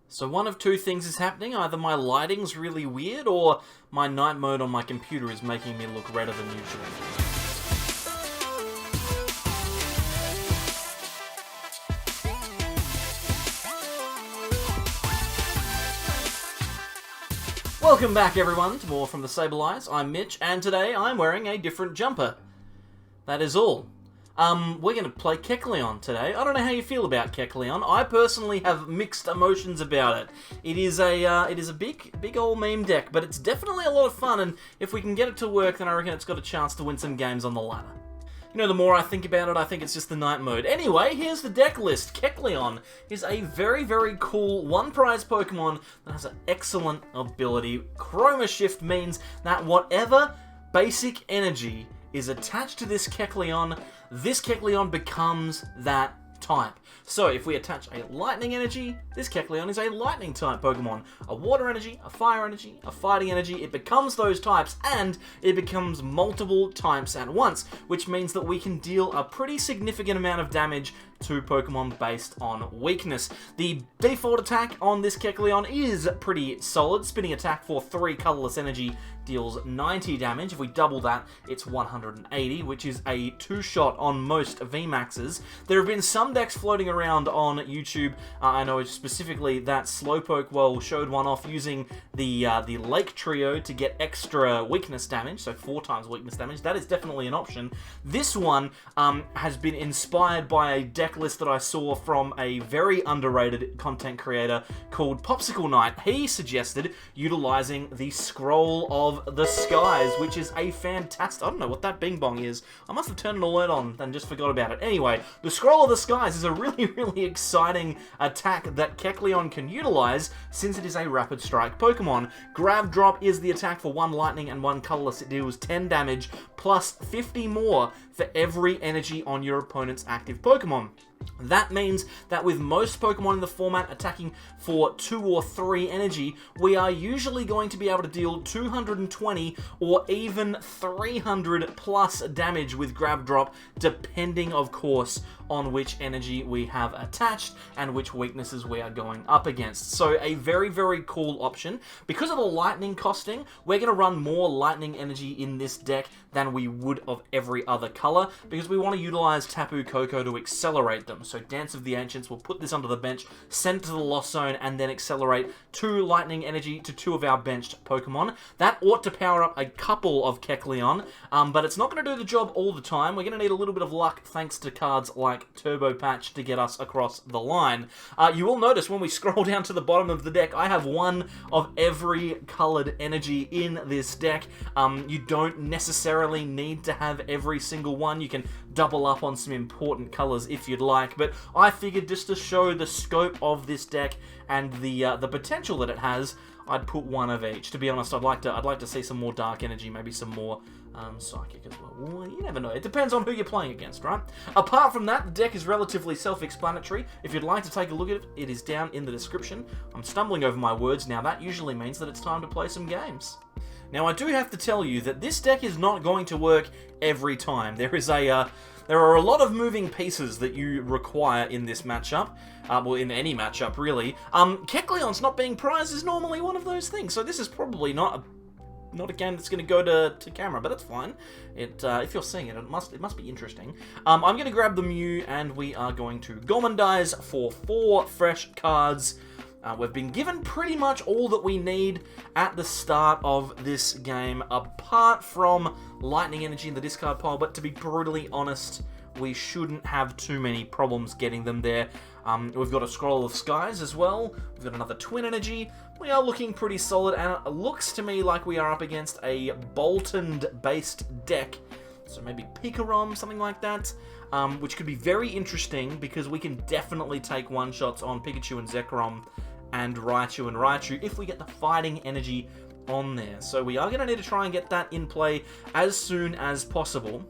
So one of two things is happening. Either my lighting's really weird, or my night mode on my computer is making me look redder than usual. Welcome back, everyone, to more from the Sableyes. I'm Mitch, and today I'm wearing a different jumper. That is all. We're going to play Kecleon today. I don't know how you feel about Kecleon. I personally have mixed emotions about it. It is a big old meme deck, but it's definitely a lot of fun, and if we can get it to work, then I reckon it's got a chance to win some games on the ladder. You know, the more I think about it, I think it's just the night mode. Anyway, here's the deck list. Kecleon is a very, very cool one-prize Pokemon that has an excellent ability. Chromashift means that whatever basic energy is attached to this Kecleon becomes that type. So if we attach a lightning energy, this Kecleon is a lightning type Pokemon. A water energy, a fire energy, a fighting energy, it becomes those types, and it becomes multiple types at once, which means that we can deal a pretty significant amount of damage to Pokemon based on weakness. The default attack on this Kecleon is pretty solid. Spinning attack for 3 colorless energy deals 90 damage. If we double that, it's 180, which is a 2-shot on most VMAXs. There have been some decks floating around on YouTube. I know specifically that Slowpoke showed one off using the Lake Trio to get extra weakness damage, so 4 times weakness damage. That is definitely an option. This one has been inspired by a deck list that I saw from a very underrated content creator called Popsicle Knight. He suggested utilizing the Scroll of the Skies, which is a fantastic... I don't know what that bing bong is. I must have turned an alert on and just forgot about it. Anyway, the Scroll of the Skies is a really, really exciting attack that Kecleon can utilize since it is a rapid strike Pokemon. Gravdrop is the attack for 1 lightning and 1 colorless. It deals 10 damage plus 50 more for every energy on your opponent's active Pokemon. That means that with most Pokemon in the format attacking for 2 or 3 energy, we are usually going to be able to deal 220 or even 300 plus damage with Gravdrop, depending, of course, on which energy we have attached and which weaknesses we are going up against. So a very, very cool option. Because of the lightning costing, we're going to run more lightning energy in this deck than we would of every other color, because we want to utilize Tapu Koko to accelerate them. So Dance of the Ancients will put this onto the bench, send it to the Lost Zone, and then accelerate 2 lightning energy to 2 of our benched Pokemon. That ought to power up a couple of Kecleon, but it's not going to do the job all the time. We're going to need a little bit of luck thanks to cards like Turbo Patch to get us across the line. You will notice when we scroll down to the bottom of the deck, I have 1 of every colored energy in this deck. You don't necessarily need to have every single one. You can double up on some important colors if you'd like, but I figured just to show the scope of this deck and the potential that it has, I'd put 1 of each. To be honest, I'd like to see some more dark energy, maybe some more psychic as well. You never know. It depends on who you're playing against, right? Apart from that, the deck is relatively self-explanatory. If you'd like to take a look at it, it is down in the description. I'm stumbling over my words now. That usually means that it's time to play some games. Now, I do have to tell you that this deck is not going to work every time. There are a lot of moving pieces that you require in this matchup. Well, in any matchup, really. Kecleon's not being prized is normally one of those things, so this is probably not a game that's going to go to camera, but that's fine. If you're seeing it, it must be interesting. I'm going to grab the Mew, and we are going to Gourmandize for 4 fresh cards. We've been given pretty much all that we need at the start of this game, apart from lightning energy in the discard pile, but to be brutally honest, we shouldn't have too many problems getting them there. We've got a Scroll of Skies as well. We've got another Twin Energy. We are looking pretty solid, and it looks to me like we are up against a Boltund-based deck. So maybe Pikarom, something like that, which could be very interesting because we can definitely take one-shots on Pikachu and Zekrom and Raichu if we get the fighting energy on there. So we are going to need to try and get that in play as soon as possible.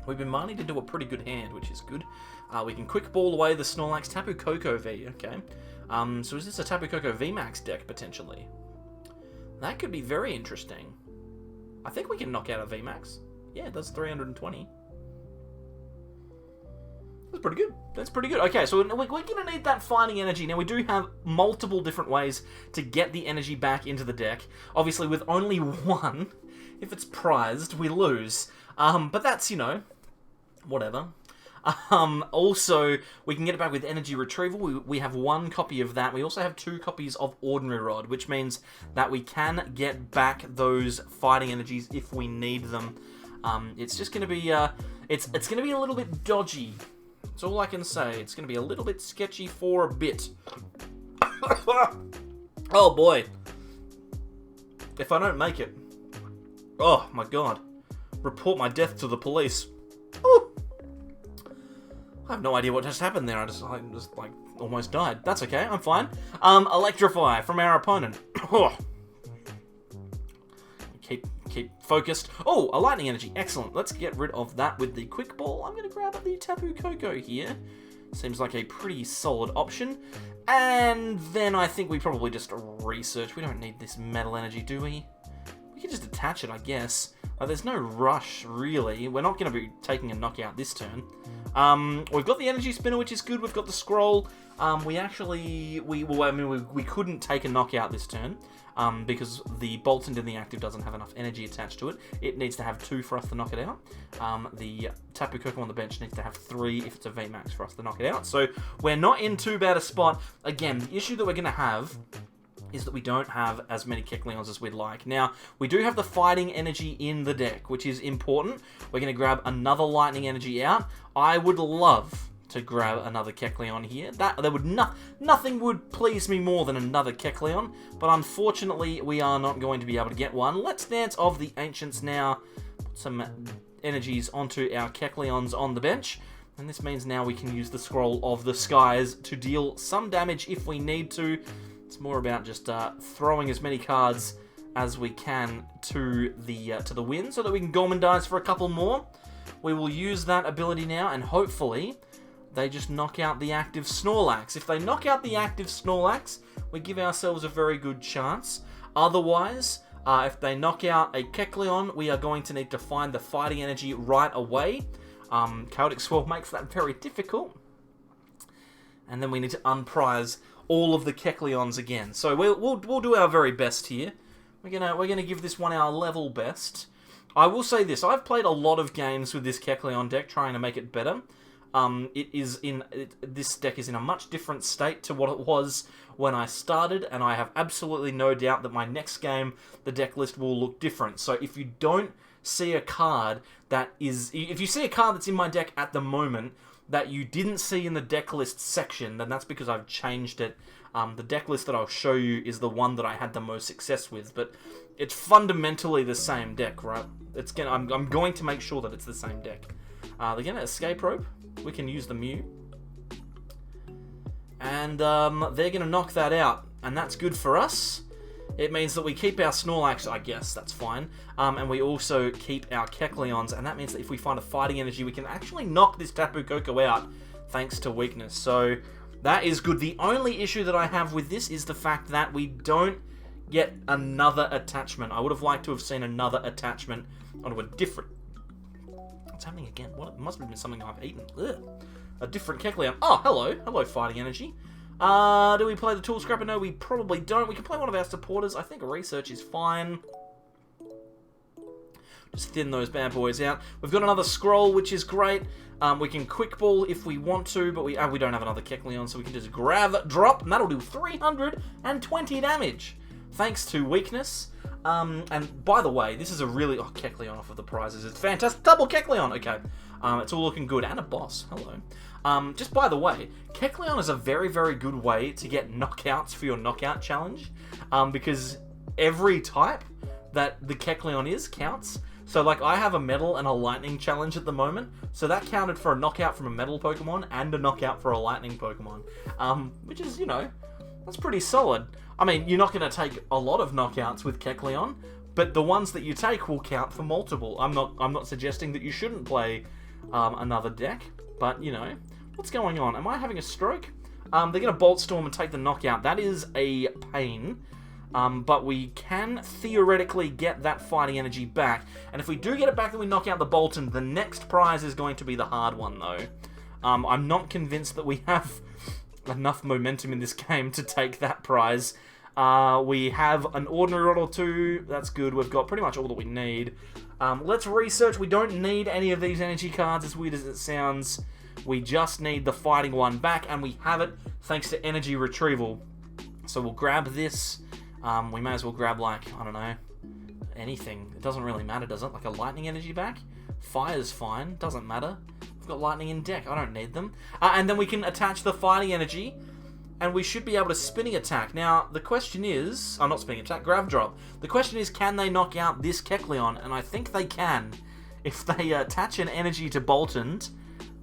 We've been mining into a pretty good hand, which is good. We can quick ball away the Snorlax Tapu Koko V, okay. So is this a Tapu Koko VMAX deck, potentially? That could be very interesting. I think we can knock out a VMAX. Yeah, it does 320. That's pretty good. That's pretty good. Okay, so we're going to need that fighting energy. Now, we do have multiple different ways to get the energy back into the deck. Obviously, with only one, if it's prized, we lose. But that's, you know, whatever. Also, we can get it back with energy retrieval. We have 1 copy of that. We also have 2 copies of Ordinary Rod, which means that we can get back those fighting energies if we need them. It's just going to be, it's going to be a little bit dodgy. That's all I can say. It's going to be a little bit sketchy for a bit. Oh boy. If I don't make it. Oh my god. Report my death to the police. Ooh. I have no idea what just happened there. I just like, almost died. That's okay. I'm fine. Electrify from our opponent. Keep focused. Oh, a lightning energy. Excellent. Let's get rid of that with the quick ball. I'm going to grab the Tapu Koko here. Seems like a pretty solid option. And then I think we probably just research. We don't need this metal energy, do we? We can just attach it, I guess. There's no rush, really. We're not going to be taking a knockout this turn. We've got the Energy Spinner, which is good. We've got the Scroll. We couldn't take a knockout this turn. Because the Boltund in the active doesn't have enough energy attached to it. It needs to have 2 for us to knock it out. The Tapu Koko on the bench needs to have 3 if it's a VMAX for us to knock it out. So we're not in too bad a spot. Again, the issue that we're going to have is that we don't have as many Kecleons as we'd like. Now, we do have the fighting energy in the deck, which is important. We're going to grab another lightning energy out. I would love to grab another Kecleon here. Nothing would please me more than another Kecleon, but unfortunately we are not going to be able to get one. Let's Dance of the Ancients now. Put some energies onto our Kecleons on the bench, and this means now we can use the Scroll of the Skies to deal some damage if we need to. It's more about just throwing as many cards as we can to the win so that we can Gourmandize for a couple more. We will use that ability now, and hopefully they just knock out the active Snorlax. If they knock out the active Snorlax, we give ourselves a very good chance. Otherwise, if they knock out a Kecleon, we are going to need to find the fighting energy right away. Chaotic Swirl makes that very difficult. And then we need to unprize all of the Kecleons again. So we'll do our very best here. We're gonna give this one our level best. I will say this: I've played a lot of games with this Kecleon deck, trying to make it better. This deck is in a much different state to what it was when I started, and I have absolutely no doubt that my next game, the deck list will look different. So if you don't see a card if you see a card that's in my deck at the moment that you didn't see in the deck list section, then that's because I've changed it. The deck list that I'll show you is the one that I had the most success with, but it's fundamentally the same deck, right? I'm going to make sure that it's the same deck. They're gonna Escape Rope. We can use the Mew. And they're gonna knock that out, and that's good for us. It means that we keep our Snorlax, I guess, that's fine. And we also keep our Kecleons, and that means that if we find a fighting energy, we can actually knock this Tapu Koko out, thanks to weakness. So that is good. The only issue that I have with this is the fact that we don't get another attachment. I would have liked to have seen another attachment onto a different... What's happening again? What? It must have been something I've eaten. Ugh. A different Kecleon. Oh, hello. Hello, fighting energy. Do we play the Tool Scrapper? No, we probably don't. We can play one of our supporters. I think Research is fine. Just thin those bad boys out. We've got another Scroll, which is great. We can Quick Ball if we want to, but we don't have another Kecleon, so we can just Gravdrop, and that'll do 320 damage, thanks to weakness. And by the way, this is a really... Oh, Kecleon off of the prizes. It's fantastic. Double Kecleon. Okay. It's all looking good. And a boss. Hello. Just by the way, Kecleon is a very, very good way to get knockouts for your knockout challenge. Because every type that the Kecleon is counts. So, like, I have a Metal and a Lightning challenge at the moment. So that counted for a knockout from a Metal Pokemon and a knockout for a Lightning Pokemon. Which is, you know, that's pretty solid. I mean, you're not going to take a lot of knockouts with Kecleon, but the ones that you take will count for multiple. I'm not suggesting that you shouldn't play another deck, but, you know, what's going on? Am I having a stroke? They're going to Bolt Storm and take the knockout. That is a pain, but we can theoretically get that fighting energy back, and if we do get it back and we knock out the Boltund, the next prize is going to be the hard one, though. I'm not convinced that we have enough momentum in this game to take that prize. We have an ordinary rod or two. That's good. We've got pretty much all that we need. Let's research. We don't need any of these energy cards, as weird as it sounds. We just need the fighting one back, and we have it thanks to energy retrieval. So we'll grab this. We may as well grab, like, I don't know, anything. It doesn't really matter, does it? Like a lightning energy back? Fire's fine. Doesn't matter. We've got lightning in deck. I don't need them. And then we can attach the fighting energy, and we should be able to spinning attack. Now, the question is... Oh, not spinning attack, Gravdrop. The question is, can they knock out this Kecleon? And I think they can. If they attach an energy to Boltund,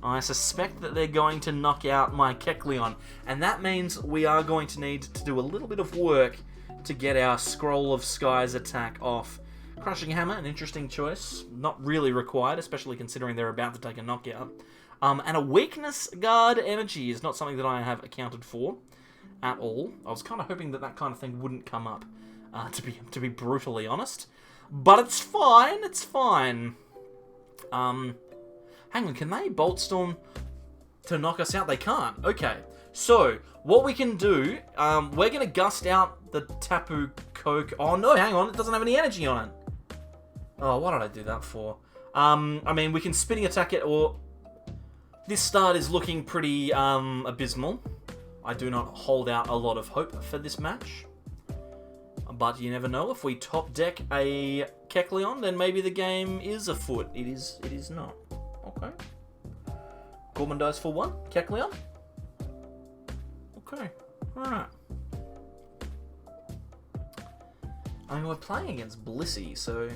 I suspect that they're going to knock out my Kecleon. And that means we are going to need to do a little bit of work to get our Scroll of Skies attack off. Crushing Hammer, an interesting choice. Not really required, especially considering they're about to take a knockout. And a Weakness Guard energy is not something that I have accounted for at all. I was kind of hoping that that kind of thing wouldn't come up, to be brutally honest. But it's fine, it's fine. Hang on, can they Bolt Storm to knock us out? They can't. Okay, so what we can do, we're going to gust out the Tapu Koko. Oh no, hang on, it doesn't have any energy on it. Oh, what did I do that for? I mean, we can spinning attack it, or... This start is looking pretty abysmal. I do not hold out a lot of hope for this match. But you never know. If we top deck a Kecleon, then maybe the game is afoot. It is not. Okay. Gorman dies for 1. Kecleon. Okay. Alright. I mean, we're playing against Blissey, so...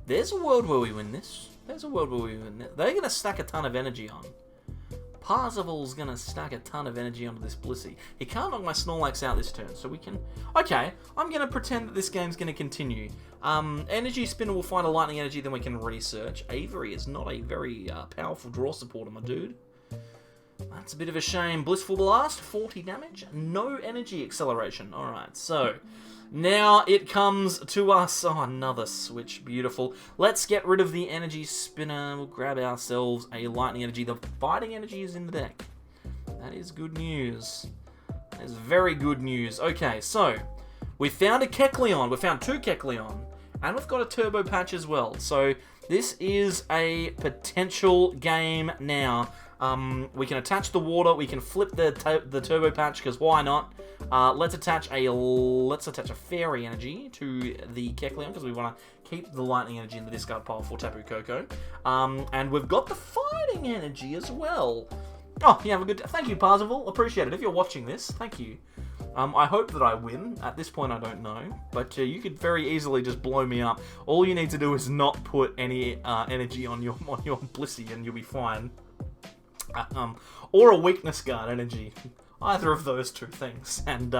There's a world where we win this. There's a world where we win this. They're going to stack a ton of energy on. Parsifal's going to stack a ton of energy onto this Blissey. He can't knock my Snorlax out this turn, so we can... Okay, I'm going to pretend that this game's going to continue. Energy Spinner will find a lightning energy, then we can research. Avery is not a very powerful draw supporter, my dude. That's a bit of a shame. Blissful Blast, 40 damage. No energy acceleration. Alright, so... Now it comes to us. Oh, another switch. Beautiful. Let's get rid of the Energy Spinner. We'll grab ourselves a Lightning Energy. The Fighting Energy is in the deck. That is good news. That is very good news. Okay, so we found a Kecleon. We found 2 Kecleon. And we've got a Turbo Patch as well. So this is a potential game now. We can attach the water. We can flip the Turbo Patch, because why not? Let's attach a Fairy Energy to the Kecleon, because we want to keep the Lightning Energy in the discard pile for Tapu Koko. And we've got the Fighting Energy as well. Oh, you have a good... Thank you, Parsifal. Appreciate it. If you're watching this, thank you. I hope that I win. At this point, I don't know. But you could very easily just blow me up. All you need to do is not put any energy on your Blissey, and you'll be fine. Or a Weakness Guard energy. Either of those 2 things, and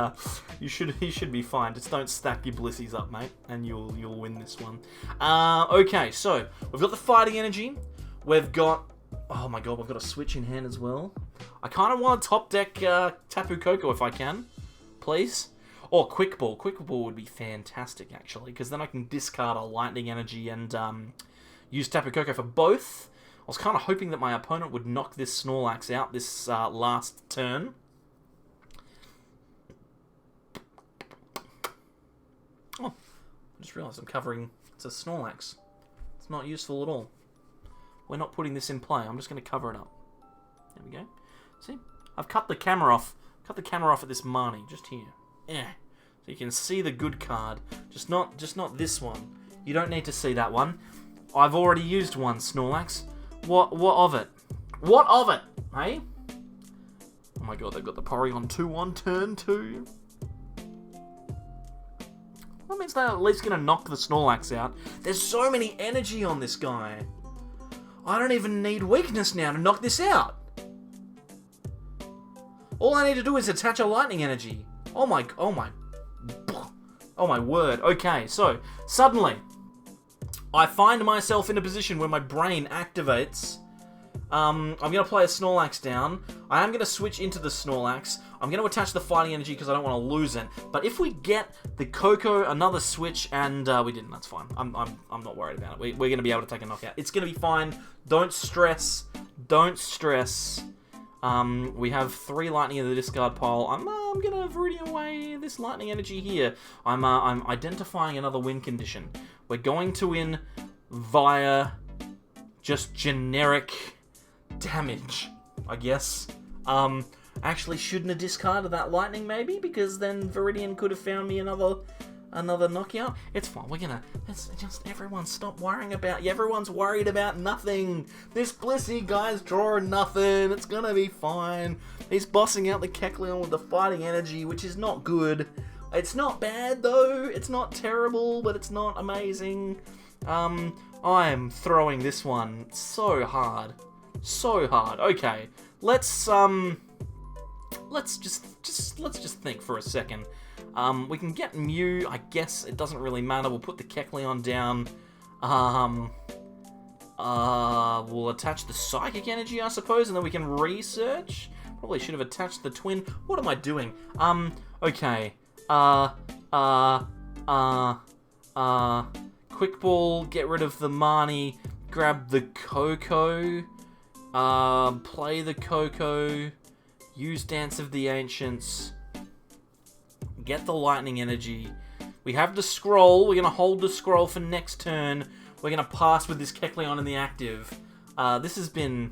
you should be fine. Just don't stack your Blisseys up, mate, and you'll win this one. Okay, so we've got the Fighting Energy. We've got... Oh my god, we've got a switch in hand as well. I kind of want to top deck Tapu Koko if I can, please. Or Quick Ball. Quick Ball would be fantastic, actually, because then I can discard a Lightning Energy and use Tapu Koko for both. I was kind of hoping that my opponent would knock this Snorlax out this last turn. Oh, I just realised I'm covering... It's a Snorlax. It's not useful at all. We're not putting this in play. I'm just going to cover it up. There we go. See? I've cut the camera off. Cut the camera off at this Marnie, just here. Yeah. So you can see the good card. Just not this one. You don't need to see that one. I've already used one, Snorlax. What of it? What of it? Hey? Oh my god, they've got the Porygon 2 on turn 2. That means they're at least going to knock the Snorlax out. There's so many energy on this guy. I don't even need weakness now to knock this out. All I need to do is attach a lightning energy. Oh my word. Okay, so suddenly I find myself in a position where my brain activates. I'm going to play a Snorlax down. I am going to switch into the Snorlax. I'm going to attach the fighting energy because I don't want to lose it. But if we get the Koko, another switch, and we didn't, that's fine. I'm not worried about it. We're going to be able to take a knockout. It's going to be fine. Don't stress. Don't stress. We have 3 lightning in the discard pile. I'm going to Viridian away this lightning energy here. I'm identifying another win condition. We're going to win via just generic damage, I guess. Actually shouldn't have discarded that lightning maybe, because then Viridian could have found me another knockout. It's fine. It's just everyone stop worrying about. Everyone's worried about nothing. This Blissey guy's drawing nothing. It's gonna be fine. He's bossing out the Kecleon with the fighting energy, which is not good. It's not bad though. It's not terrible, but it's not amazing. I am throwing this one so hard. So hard. Okay. Let's just think for a second. We can get Mew. I guess it doesn't really matter. We'll put the Kecleon down. We'll attach the psychic energy, I suppose, and then we can research. Probably should have attached the twin. What am I doing? Okay. Quick ball. Get rid of the Marnie. Grab the Koko. Play the Koko. Use Dance of the Ancients. Get the lightning energy. We have the scroll. We're going to hold the scroll for next turn. We're going to pass with this Kecleon in the active. This has been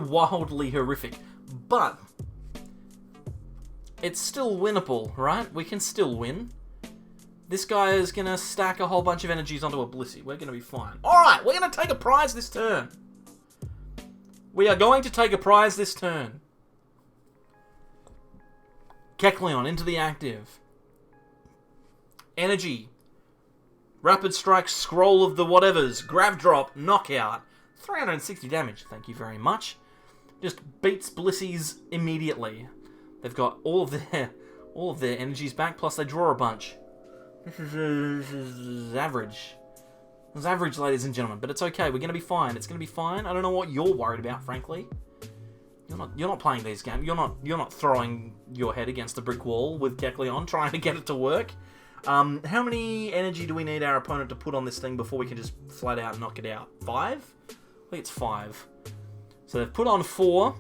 wildly horrific. But it's still winnable, right? We can still win. This guy is going to stack a whole bunch of energies onto a Blissey. We're going to be fine. Alright, we're going to take a prize this turn. We are going to take a prize this turn. Kecleon into the active. Energy. Rapid Strike, Scroll of the Whatevers. Gravdrop, Knockout. 360 damage, thank you very much. Just beats Blissey's immediately. They've got all of their energies back, plus they draw a bunch. This is average. It's average, ladies and gentlemen, but it's okay. We're going to be fine. It's going to be fine. I don't know what you're worried about, frankly. You're not playing these games. You're not throwing your head against a brick wall with Kecleon trying to get it to work. How many energy do we need our opponent to put on this thing before we can just flat out knock it out? 5? I think it's 5. So they've put on 4.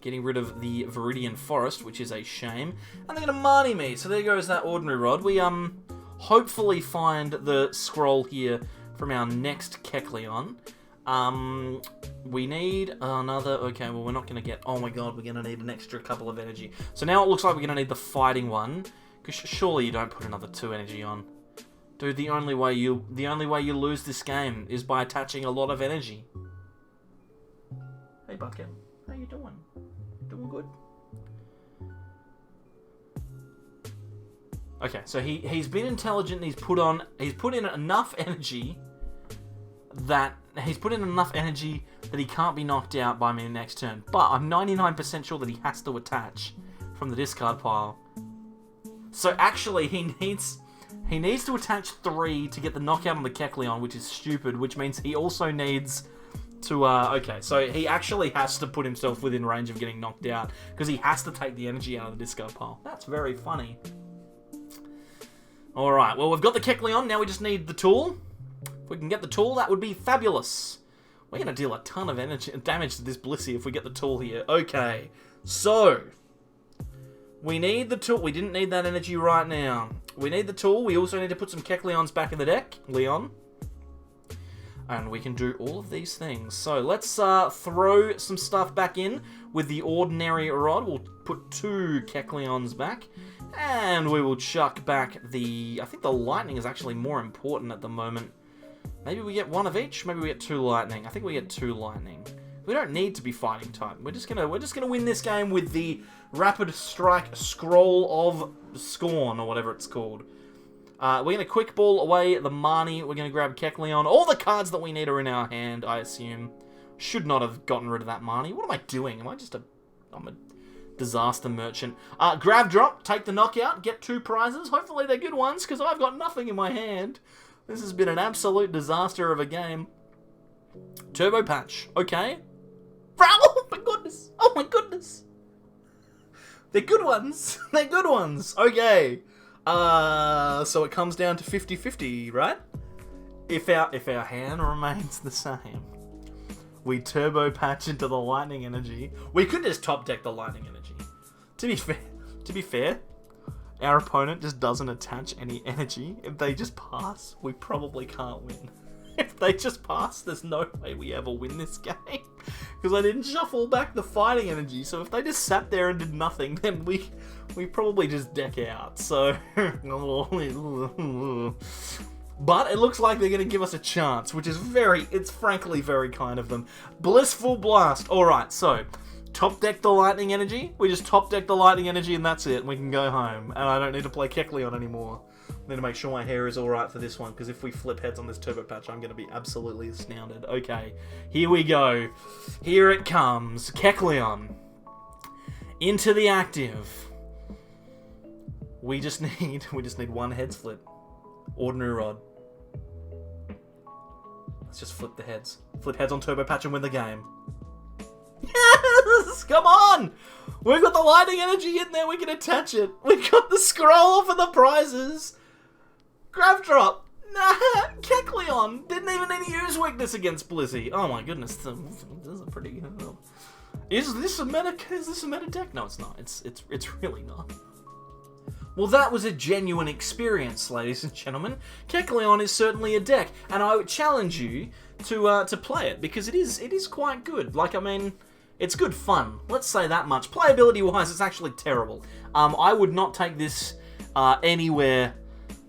Getting rid of the Viridian Forest, which is a shame. And they're going to Marnie me. So there goes that Ordinary Rod. We hopefully find the scroll here from our next Kecleon. We need another... Okay, well, we're not going to get... Oh my god, we're going to need an extra couple of energy. So now it looks like we're going to need the fighting one. Because surely you don't put another 2 energy on. Dude, the only way you lose this game is by attaching a lot of energy. Hey, Bucket. How you doing? Doing good? Okay, so he's been intelligent. He's put in enough energy that he can't be knocked out by me next turn. But I'm 99% sure that he has to attach from the discard pile. So actually, he needs to attach 3 to get the knockout on the Kecleon, which is stupid. Which means he also needs to okay, so he actually has to put himself within range of getting knocked out because he has to take the energy out of the discard pile. That's very funny. Alright, well, we've got the Kecleon, now we just need the tool. If we can get the tool, that would be fabulous. We're going to deal a ton of damage to this Blissey if we get the tool here. Okay, so we need the tool. We didn't need that energy right now. We need the tool. We also need to put some Kecleons back in the deck, Leon. And we can do all of these things. So let's throw some stuff back in with the Ordinary Rod. We'll put 2 Kecleons back. And we will chuck back the... I think the Lightning is actually more important at the moment. Maybe we get 1 of each. Maybe we get 2 Lightning. I think we get 2 Lightning. We don't need to be fighting type. We're just gonna win this game with the Rapid Strike Scroll of Scorn, or whatever it's called. We're going to quick ball away the Marnie. We're going to grab Kecleon. All the cards that we need are in our hand, I assume. Should not have gotten rid of that Marnie. What am I doing? I'm a disaster merchant. Gravdrop, take the knockout, get 2 prizes. Hopefully they're good ones, because I've got nothing in my hand. This has been an absolute disaster of a game. Turbo Patch. Okay. Oh my goodness! Oh my goodness! They're good ones! They're good ones! Okay. So it comes down to 50-50, right? If our hand remains the same, we turbo patch into the lightning energy. We could just top deck the lightning energy. To be fair, our opponent just doesn't attach any energy. If they just pass, we probably can't win. If they just pass, there's no way we ever win this game. Because I didn't shuffle back the fighting energy, so if they just sat there and did nothing, then we probably just deck out. So, but it looks like they're going to give us a chance, which is it's frankly very kind of them. Blissful Blast. Alright, so, top deck the lightning energy. We just top deck the lightning energy and that's it. We can go home. And I don't need to play Kecleon anymore. I need to make sure my hair is alright for this one, because if we flip heads on this turbo patch, I'm going to be absolutely astounded. Okay, here we go. Here it comes. Kecleon. Into the active. We just need one heads flip. Ordinary rod. Let's just flip the heads. Flip heads on turbo patch and win the game. Yes! Come on! We've got the lightning energy in there, we can attach it. We've got the scroll for the prizes. Gravdrop! Nah, Kecleon! Didn't even need to use weakness against Blizzy. Oh my goodness, this is a pretty... Is this a meta deck? No, it's not. It's really not. Well, that was a genuine experience, ladies and gentlemen. Kecleon is certainly a deck, and I would challenge you to play it, because it is quite good. Like, I mean, it's good fun. Let's say that much. Playability-wise, it's actually terrible. I would not take this anywhere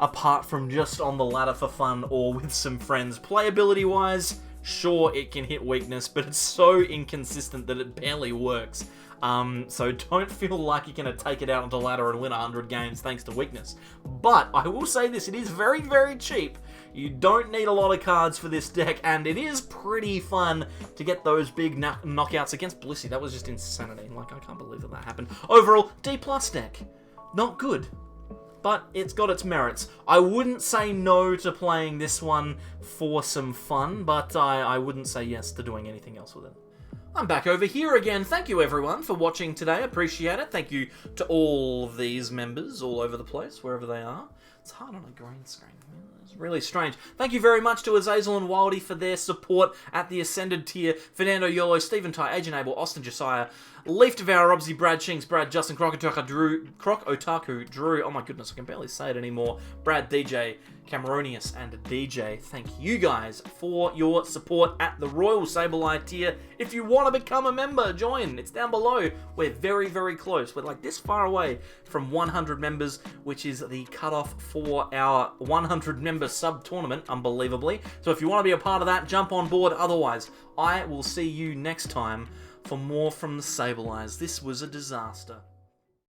apart from just on the ladder for fun or with some friends. Playability-wise, sure, it can hit weakness, but it's so inconsistent that it barely works. So don't feel like you're going to take it out onto ladder and win 100 games thanks to weakness. But I will say this, it is very, very cheap. You don't need a lot of cards for this deck, and it is pretty fun to get those big knockouts against Blissey. That was just insanity. Like, I can't believe that happened. Overall, D+ deck. Not good, but it's got its merits. I wouldn't say no to playing this one for some fun, but I wouldn't say yes to doing anything else with it. I'm back over here again. Thank you everyone for watching today. Appreciate it. Thank you to all of these members all over the place, wherever they are. It's hard on a green screen. It's really strange. Thank you very much to Azazel and Wildy for their support at the Ascended tier. Fernando Yolo, Stephen Ty, Agent Abel, Austin Josiah, Leaf Devourer, Robsy, Brad Shinks, Brad Justin, Croc Otaku, Drew, oh my goodness, I can barely say it anymore, Brad DJ, Cameronius, and DJ. Thank you guys for your support at the Royal Sableye tier. If you want to become a member, join. It's down below. We're very, very close. We're like this far away from 100 members, which is the cutoff for our 100 member sub-tournament, unbelievably. So if you want to be a part of that, jump on board. Otherwise, I will see you next time for more from the Sableyes. This was a disaster.